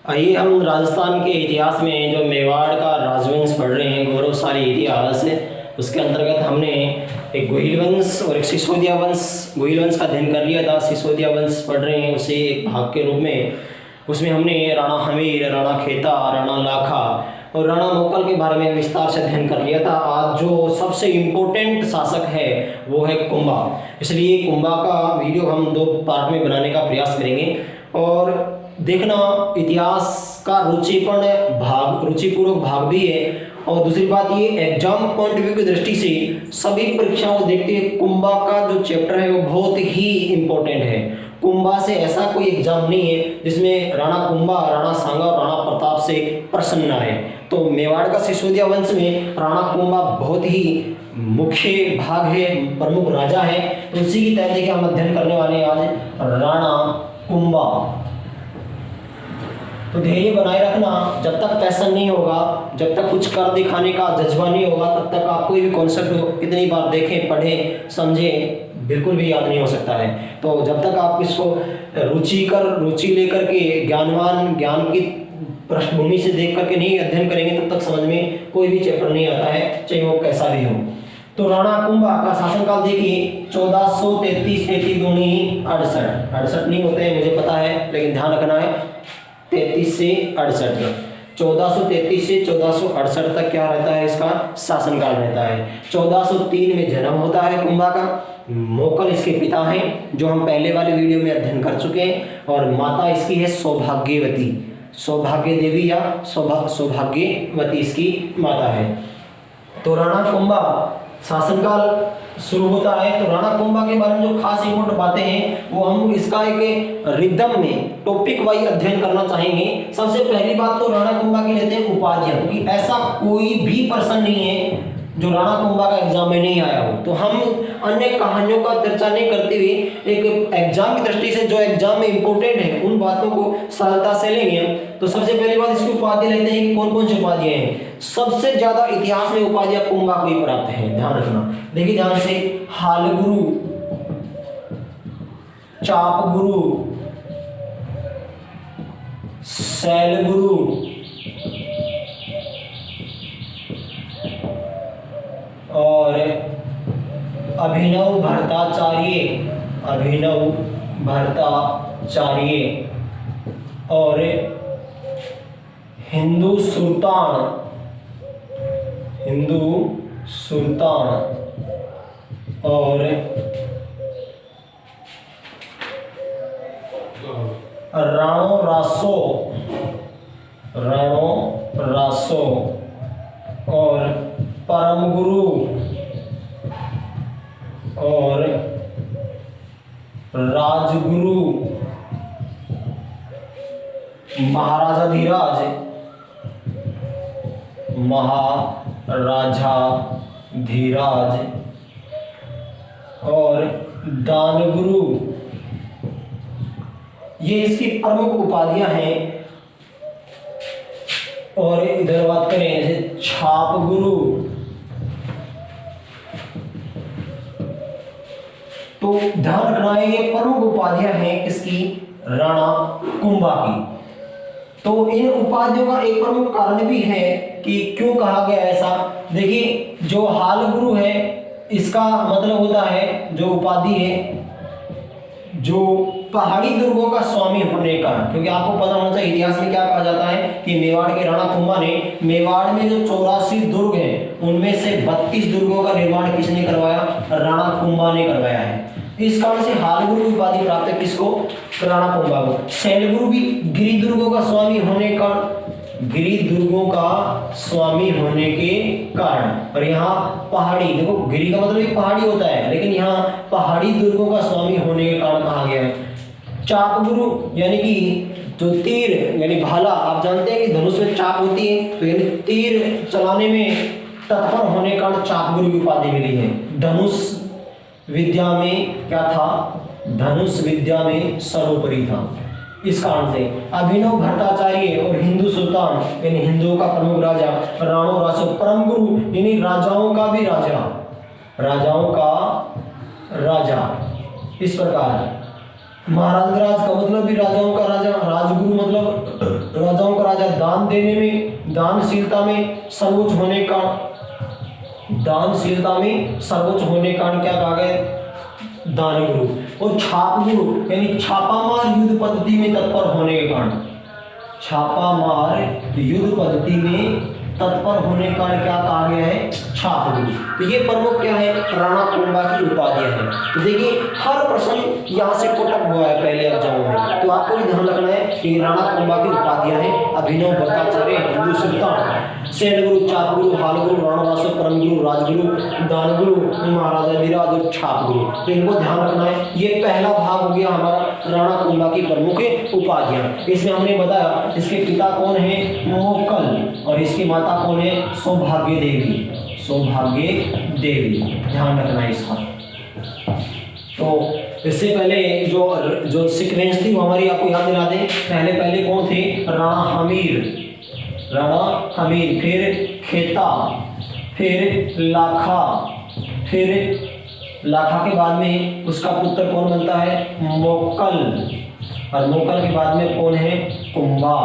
आइए हम राजस्थान के इतिहास में जो मेवाड़ का राजवंश पढ़ रहे हैं, गौरवशाली इतिहास है। उसके अंतर्गत हमने एक गोहिल वंश और एक सिसोदिया वंश, गोहिल वंश का अध्ययन कर लिया था। सिसोदिया वंश पढ़ रहे हैं उसे एक भाग के रूप में। उसमें हमने राणा हमीर, राणा खेता, राणा लाखा और राणा मोकल के बारे में विस्तार से अध्ययन कर लिया था। आज जो सबसे इम्पोर्टेंट शासक है वो है कुंभा। इसलिए कुंभा का वीडियो हम 2 पार्ट में बनाने का प्रयास करेंगे। और देखना, इतिहास का रुचिपूर्वक भाग भी है। और दूसरी बात ये, एग्जाम पॉइंट ऑफ व्यू की दृष्टि से सभी परीक्षाओं को देखते हुए कुंभा का जो चैप्टर है वो बहुत ही इम्पोर्टेंट है। कुंभा से ऐसा कोई एग्जाम नहीं है जिसमें राणा कुंभा, राणा सांगा और राणा प्रताप से प्रश्न न आए। तो मेवाड़ का सिसोदिया वंश में राणा कुंभा बहुत ही मुख्य भाग है, प्रमुख राजा है। तो उसी की तहत हम अध्ययन करने वाले हैं आज राणा कुंभा। तो धैर्य बनाए रखना, जब तक पैशन नहीं होगा, जब तक कुछ कर दिखाने का जज्बा नहीं होगा, तब तक आप कोई भी कॉन्सेप्ट कितनी बार देखें, पढ़ें, समझें, बिल्कुल भी याद नहीं हो सकता है। तो जब तक आप इसको रुचि लेकर के ज्ञान की पृष्ठभूमि से देख करके नहीं अध्ययन करेंगे, तब तक समझ में कोई भी चैप्टर नहीं आता है, चाहे वो कैसा भी हो। तो राणा कुंभा का शासनकाल देखिए 1433 दूनी 68 नहीं होते हैं, मुझे पता है, लेकिन ध्यान रखना है 33 से 68। 1433 से 1468 तक क्या रहता है, इसका शासनकाल रहता है। 1403 में जन्म होता है कुंभा का। मोकल इसके पिता हैं, जो हम पहले वाले वीडियो में अध्ययन कर चुके हैं। और माता इसकी है सौभाग्यवती, सौभाग्य देवी या सौभाग्यवती इसकी माता है। तो राणा कुंभा शासनकाल शुरू होता है। तो राणा कुंभा के बारे में जो खास इंपॉर्टेंट बातें हैं वो हम इसका एक रिदम में टॉपिक वाइज अध्ययन करना चाहेंगे। सबसे पहली बात तो राणा कुंभा की लेते हैं उपाधियां, क्योंकि ऐसा कोई भी पर्सन नहीं है जो राणा कुंभा का एग्जाम में नहीं आया हो। तो हम अन्य कहानियों का चर्चा नहीं करते हुए एक एग्जाम की दृष्टि से जो एग्जाम में इंपॉर्टेंट है उन बातों को सरलता से लेंगे। तो सबसे पहली बात, इसकी उपाधि लेते हैं कि कौन कौन सी उपाधियां हैं। सबसे ज्यादा इतिहास में उपाधियां कुंभा को ही प्राप्त है, ध्यान रखना। देखिए ध्यान से, हालगुरु, चापगुरु, शैलगुरु और अभिनव भट्टाचार्य और हिंदू सुल्तान और राणो रासो और परम गुरु और राजगुरु, महाराजा धीराज और दानगुरु, ये इसकी प्रमुख उपाधियां हैं। और इधर बात करें जैसे छाप गुरु, तो ध्यान रखना है ये प्रमुख उपाधियां हैं किसकी, राणा कुंभा की। तो इन उपाधियों का एक प्रमुख कारण भी है कि क्यों कहा गया ऐसा। देखिए, जो हाल गुरु है इसका मतलब होता है, जो उपाधि है, जो पहाड़ी दुर्गों का स्वामी होने का। क्योंकि आपको पता होना चाहिए इतिहास में क्या कहा जाता है कि मेवाड़ के राणा कुंभा ने मेवाड़ में जो 84 दुर्ग हैं उनमें से 32 दुर्गों का निर्माण किसने करवाया, राणा कुंभा ने करवाया है। इस कारण से हालगुरु उपाधि प्राप्त है किसको, राणा कुंभा को। शैलगुरु भी गिरि दुर्गों का स्वामी होने के कारण। और यहाँ पहाड़ी, देखो गिरि का मतलब एक पहाड़ी होता है, लेकिन यहाँ पहाड़ी दुर्गों का स्वामी होने के कारण कहा गया है। चाप गुरु यानी कि जो तीर यानी भाला, आप जानते हैं कि धनुष में चाप होती है, तो यानी तीर चलाने में तत्पर होने के कारण चाप गुरु की उपाधि मिली है। धनुष विद्या में क्या था, धनुष विद्या में सर्वोपरि था, इस कारण से। अभिनव भट्टाचार्य और हिंदू सुल्तान यानी हिंदुओं का प्रमुख राजा, राणो रासो, परम गुरु यानी राजाओं का भी राजा, इस प्रकार। महाराज का मतलब भी राजाओं का राजा, राजगुरु मतलब राजाओं था दान देने में, दानशीलता में सर्वोच्च होने का, दानशीलता में सर्वोच्च होने का क्या कहा गया, दानगुरु। और छापगुरु यानी छापामार युद्ध पद्धति में तत्पर होने के कारण, छापामार युद्ध पद्धति में तत्पर होने का क्या कहा गया है, छापगुरु। तो ये प्रमुख क्या है, राणा कुंभा की उपाधियां हैं। तो देखिए हर प्रश्न यहाँ से पुटअप हुआ है पहले एग्जाम में, तो आपको भी ध्यान रखना है कि राणा कुंभा की उपाधियां हैं, अभिनव, भट्टाचार्य, हिंदू सुल्तान, सेनगुरु, चापगुरु, हालगुरु, राणावासु, परमगुरु, राजगुरु, दानगुरु, महाराजा विराज और छापगुरु। तो इनको ध्यान रखना है। ये पहला भाग हो गया हमारा राणा कुंभा की प्रमुख उपाधियां। इसमें हमने बताया इसके पिता कौन है, मोक्कल, और इसकी माता कौन है, सौभाग्य देवी, सौभाग्य देवी। ध्यान रखना है इसका। तो इससे पहले जो सीक्वेंस थी वो हमारी आपको याद दिला दें। पहले कौन थे, राणा हमीर, राणा हमीर, फिर खेता, फिर लाखा, फिर लाखा के बाद में उसका पुत्र कौन बनता है, मोक्कल, और मोक्कल के बाद में कौन है, कुंभा।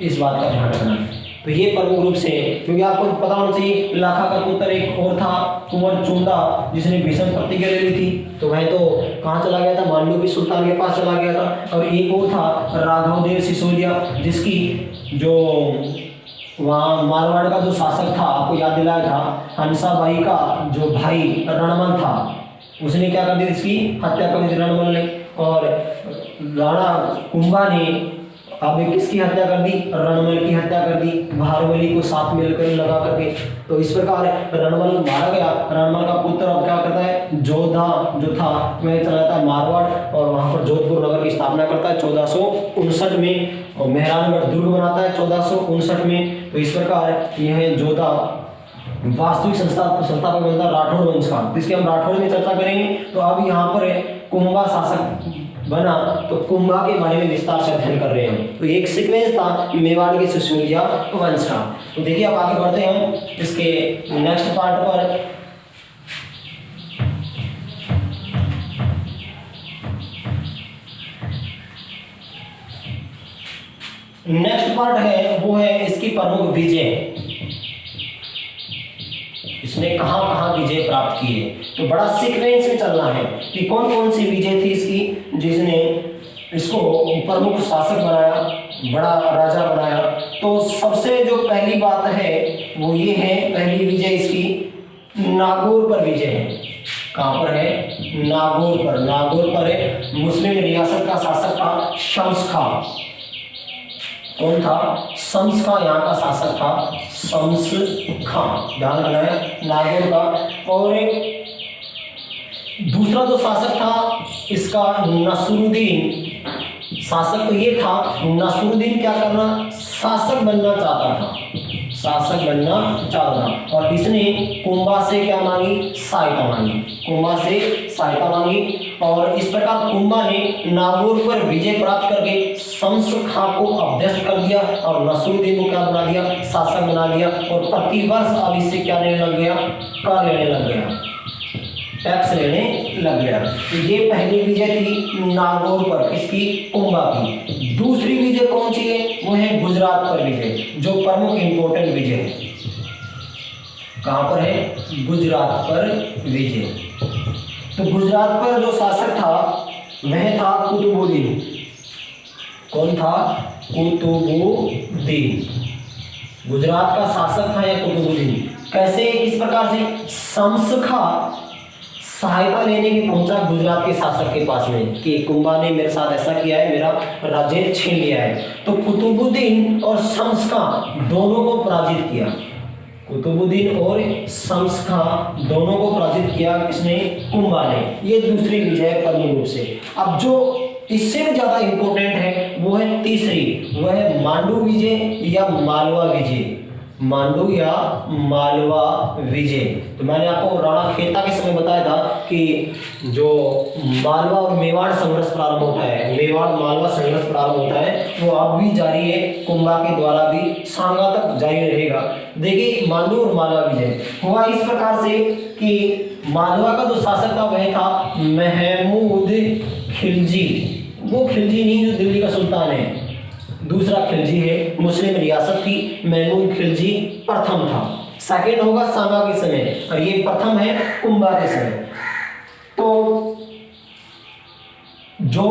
इस बात का ध्यान रखना। तो ये प्रमुख रूप से, क्योंकि आपको पता होना चाहिए लाखा का पुत्र एक और था कुंवर चुंडा, जिसने भीषण प्रतिज्ञा ले ली थी। तो वह तो कहाँ चला गया था, मांडू की सुल्तान के पास चला गया था। और एक और था राघवदेव सिसोदिया, जिसकी जो वहाँ मारवाड़ का जो शासक था, आपको याद दिलाया था, हंसाबाई का जो भाई रणमल था, उसने क्या कर दी, इसकी हत्या कर दी रणमल ने। और राणा कुंभा ने अब किसकी हत्या कर दी, रणमल की हत्या कर दी, भारवली को साथ मिलकर लगा करके। तो इस प्रकार रणमल मारा गया। रणमल का पुत्र अब क्या करता है, जोधा जो था वह चला जाता है मारवाड़, और वहाँ पर जोधपुर नगर की स्थापना करता है 1459 में, और मेहरानगढ़ दुर्ग बनाता है 1459 में। तो इस प्रकार यह जोधा वास्तविक संस्थापक बनता राठौड़ वंश का, जिसके हम राठौड़ में चर्चा करेंगे। तो अब यहाँ पर कुंभा शासक बना, तो कुंभा के बारे में विस्तार से अध्ययन कर रहे हैं। तो एक सीक्वेंस था मेवाड़ के सिसोदिया वंश का। तो देखिए अब आगे बढ़ते हैं हम इसके नेक्स्ट पार्ट पर। नेक्स्ट पार्ट है वो है इसकी प्रमुख विजय, इसने कहां कहां विजय प्राप्त की है। तो बड़ा सीक्वेंस में चलना है कि कौन कौन सी विजय थी इसकी, जिसने इसको प्रमुख शासक बनाया, बड़ा राजा बनाया। तो सबसे जो पहली बात है वो ये है, पहली विजय इसकी नागौर पर विजय है। कहां पर है, नागौर पर। नागौर पर है, मुस्लिम रियासत का शासक था शम्स खां। कौन था, शम्स खां यहाँ का शासक था, शम्स खां। ध्यान रखना है, नागौर का। और दूसरा जो शासक था इसका नसरुद्दीन। शासक तो ये था, नसरुद्दीन क्या करना, शासक बनना चाहता था, शासक बनना चाहता था। और इसने कुंभा से क्या मांगी, सहायता मांगी, कुंभा से सहायता मांगी। और इस प्रकार कुंभा ने नागौर पर विजय प्राप्त करके शम्स खां को अभ्यस्त कर दिया और नसरुद्दीन को क्या बना दिया, शासक बना दिया। और प्रतिवर्ष अब इससे क्या लेने लग गया, कर लेने लग गया, टैक्स लेने लग गया। तो ये पहली विजय थी नागौर पर, किसकी, कुंभा की। दूसरी विजय कौन सी है, वो है गुजरात पर विजय, जो प्रमुख इंपोर्टेंट विजय है। कहां पर है, गुजरात पर विजय। तो गुजरात पर जो शासक था वह था कुतुबुद्दीन। कौन था, कुतुबुद्दीन। गुजरात का शासक था यह कुतुबुद्दीन। कैसे, किस प्रकार से, शम्स खां सहायता लेने के पहुंचा गुजरात के शासक के पास में कि कुंभा ने मेरे साथ ऐसा किया है, मेरा राज्य छीन लिया है। तो कुतुबुद्दीन और शम्स खां दोनों को पराजित किया, कुतुबुद्दीन और शम्स खां दोनों को पराजित किया किसने, कुंभा ने। ये दूसरी विजय प्रमुख रूप से। अब जो इससे भी ज्यादा इंपॉर्टेंट है वो है तीसरी, वो है मांडू विजय या मालवा विजय, मांडू या मालवा विजय। तो मैंने आपको राणा खेता के समय बताया था कि जो मालवा और मेवाड़ संघर्ष प्रारंभ होता है, मेवाड़ मालवा संघर्ष प्रारंभ होता है, वो अब भी जारी है, कुंभा के द्वारा भी सांगा तक जारी रहेगा। देखिए मांडू और मालवा विजय हुआ इस प्रकार से कि मालवा का जो शासक था वह था महमूद खिलजी। वो खिलजी नहीं जो दिल्ली का सुल्तान है, दूसरा खिलजी है, मुस्लिम रियासत थी, मैमून खिलजी प्रथम था। सेकंड होगा सांगा के समय और ये प्रथम है कुंभा के समय। तो जो